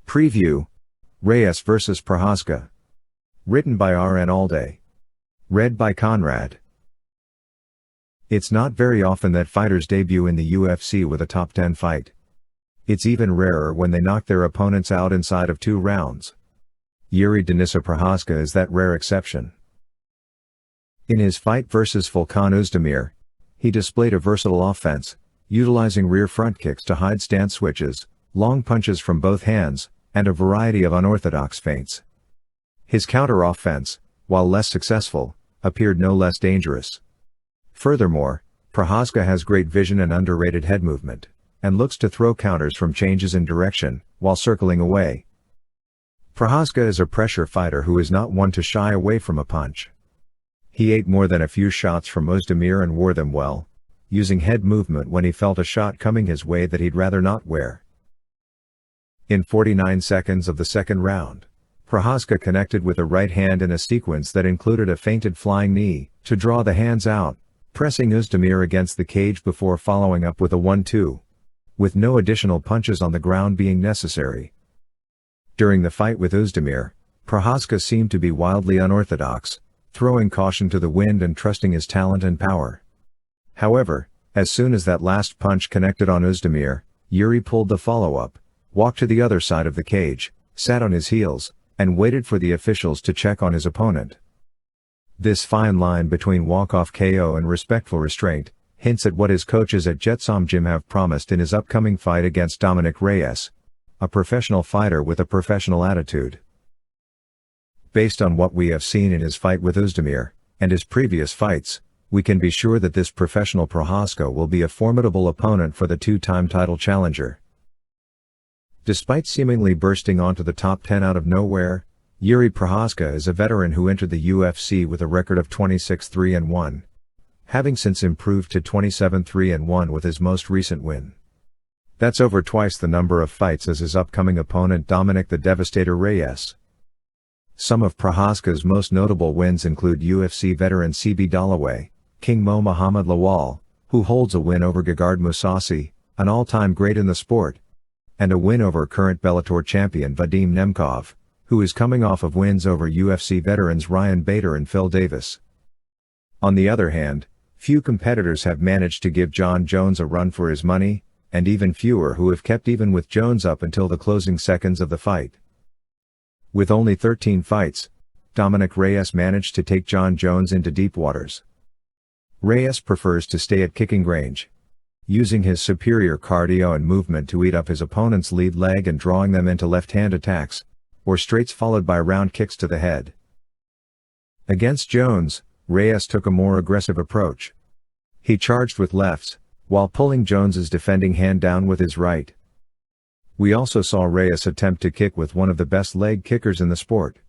Preview: Reyes vs Procházka. Written by R.N. Allday. Read by Conrad. It's not very often that fighters debut in the UFC with a top 10 fight. It's even rarer when they knock their opponents out inside of 2 rounds. Jiří Procházka is that rare exception. In his fight versus Volkan Oezdemir, he displayed a versatile offense, utilizing rear front kicks to hide stance switches, long punches from both hands, and a variety of unorthodox feints. His counter-offense, while less successful, appeared no less dangerous. Furthermore, Procházka has great vision and underrated head movement, and looks to throw counters from changes in direction, while circling away. Procházka is a pressure fighter who is not one to shy away from a punch. He ate more than a few shots from Oezdemir and wore them well, using head movement when he felt a shot coming his way that he'd rather not wear. In 49 seconds of the second round, Procházka connected with a right hand in a sequence that included a feinted flying knee, to draw the hands out, pressing Oezdemir against the cage before following up with a 1-2. With no additional punches on the ground being necessary. During the fight with Oezdemir, Procházka seemed to be wildly unorthodox, throwing caution to the wind and trusting his talent and power. However, as soon as that last punch connected on Oezdemir, Jiří pulled the follow-up, walked to the other side of the cage, sat on his heels, and waited for the officials to check on his opponent. This fine line between walk-off KO and respectful restraint hints at what his coaches at Jetsom Gym have promised in his upcoming fight against Dominick Reyes, a professional fighter with a professional attitude. Based on what we have seen in his fight with Oezdemir, and his previous fights, we can be sure that this professional Procházka will be a formidable opponent for the 2-time title challenger. Despite seemingly bursting onto the top 10 out of nowhere, Jiří Procházka is a veteran who entered the UFC with a record of 26-3-1, having since improved to 27-3-1 with his most recent win. That's over twice the number of fights as his upcoming opponent Dominick the Devastator Reyes. Some of Procházka's most notable wins include UFC veteran CB Dollaway, King Mo Muhammad Lawal, who holds a win over Gegard Mousasi, an all-time great in the sport, and a win over current Bellator champion Vadim Nemkov, who is coming off of wins over UFC veterans Ryan Bader and Phil Davis. On the other hand, few competitors have managed to give Jon Jones a run for his money, and even fewer who have kept even with Jones up until the closing seconds of the fight. With only 13 fights, Dominick Reyes managed to take Jon Jones into deep waters. Reyes prefers to stay at kicking range, using his superior cardio and movement to eat up his opponent's lead leg and drawing them into left-hand attacks, or straights followed by round kicks to the head. Against Jones, Reyes took a more aggressive approach. He charged with lefts, while pulling Jones's defending hand down with his right. We also saw Reyes attempt to kick with one of the best leg kickers in the sport.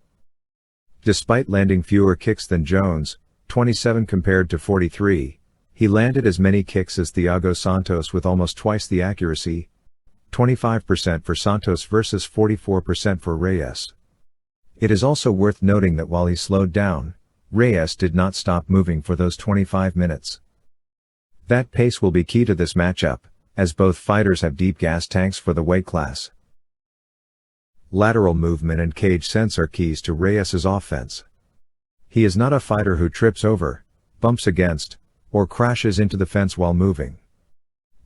Despite landing fewer kicks than Jones, 27 compared to 43, he landed as many kicks as Thiago Santos with almost twice the accuracy, 25% for Santos versus 44% for Reyes. It is also worth noting that while he slowed down, Reyes did not stop moving for those 25 minutes. That pace will be key to this matchup, as both fighters have deep gas tanks for the weight class. Lateral movement and cage sense are keys to Reyes's offense. He is not a fighter who trips over, bumps against, or crashes into the fence while moving.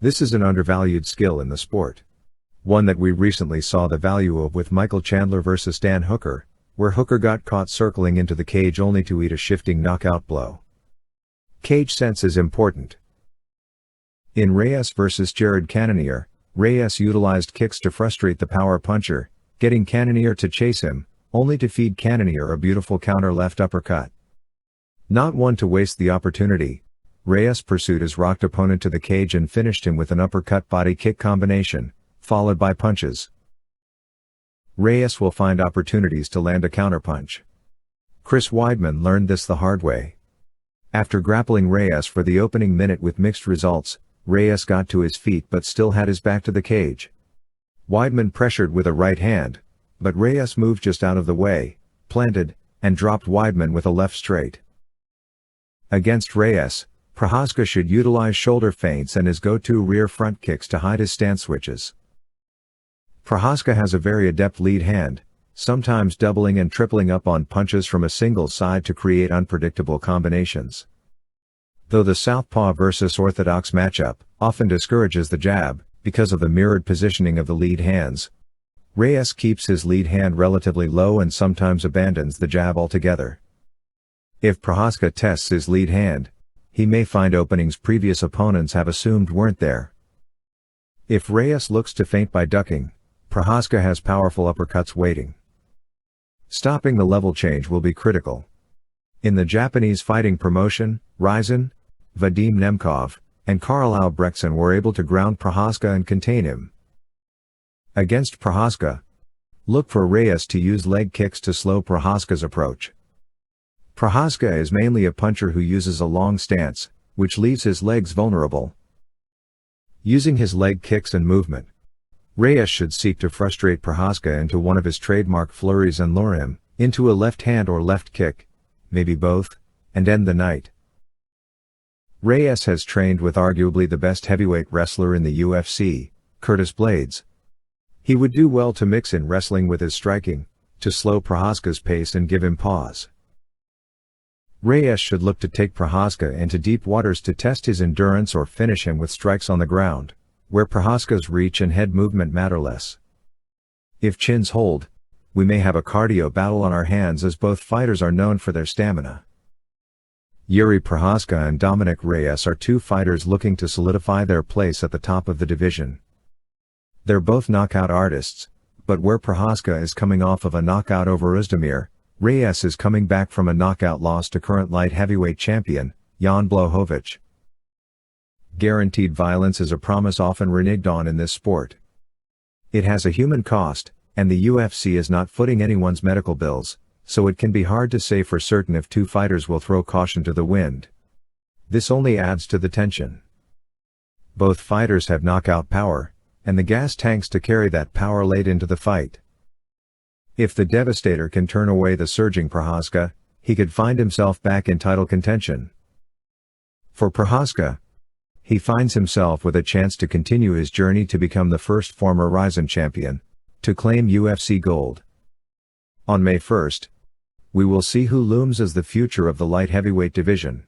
This is an undervalued skill in the sport. One that we recently saw the value of with Michael Chandler versus Dan Hooker, where Hooker got caught circling into the cage only to eat a shifting knockout blow. Cage sense is important. In Reyes vs Jared Cannonier, Reyes utilized kicks to frustrate the power puncher, getting Cannonier to chase him, only to feed Cannonier a beautiful counter left uppercut. Not one to waste the opportunity, Reyes pursued his rocked opponent to the cage and finished him with an uppercut body kick combination, followed by punches. Reyes will find opportunities to land a counterpunch. Chris Weidman learned this the hard way. After grappling Reyes for the opening minute with mixed results, Reyes got to his feet but still had his back to the cage. Weidman pressured with a right hand, but Reyes moved just out of the way, planted, and dropped Weidman with a left straight. Against Reyes, Procházka should utilize shoulder feints and his go-to rear front kicks to hide his stance switches. Procházka has a very adept lead hand, sometimes doubling and tripling up on punches from a single side to create unpredictable combinations. Though the southpaw versus orthodox matchup often discourages the jab, because of the mirrored positioning of the lead hands, Reyes keeps his lead hand relatively low and sometimes abandons the jab altogether. If Procházka tests his lead hand, he may find openings previous opponents have assumed weren't there. If Reyes looks to feint by ducking, Procházka has powerful uppercuts waiting. Stopping the level change will be critical. In the Japanese fighting promotion, Rizin, Vadim Nemkov, and Karl Albrechtsen were able to ground Procházka and contain him. Against Procházka, look for Reyes to use leg kicks to slow Procházka's approach. Procházka is mainly a puncher who uses a long stance, which leaves his legs vulnerable. Using his leg kicks and movement, Reyes should seek to frustrate Procházka into one of his trademark flurries and lure him into a left hand or left kick, maybe both, and end the night. Reyes has trained with arguably the best heavyweight wrestler in the UFC, Curtis Blaydes. He would do well to mix in wrestling with his striking, to slow Procházka's pace and give him pause. Reyes should look to take Procházka into deep waters to test his endurance or finish him with strikes on the ground, where Procházka's reach and head movement matter less. If chins hold, we may have a cardio battle on our hands, as both fighters are known for their stamina. Jiří Procházka and Dominick Reyes are two fighters looking to solidify their place at the top of the division. They're both knockout artists, but where Procházka is coming off of a knockout over Özdemir, Reyes is coming back from a knockout loss to current light heavyweight champion, Jan Blachowicz. Guaranteed violence is a promise often reneged on in this sport. It has a human cost, and the UFC is not footing anyone's medical bills, so it can be hard to say for certain if two fighters will throw caution to the wind. This only adds to the tension. Both fighters have knockout power, and the gas tanks to carry that power late into the fight. If the Devastator can turn away the surging Procházka, he could find himself back in title contention. For Procházka, he finds himself with a chance to continue his journey to become the first former Rizin champion to claim UFC gold. On May 1st, we will see who looms as the future of the light heavyweight division.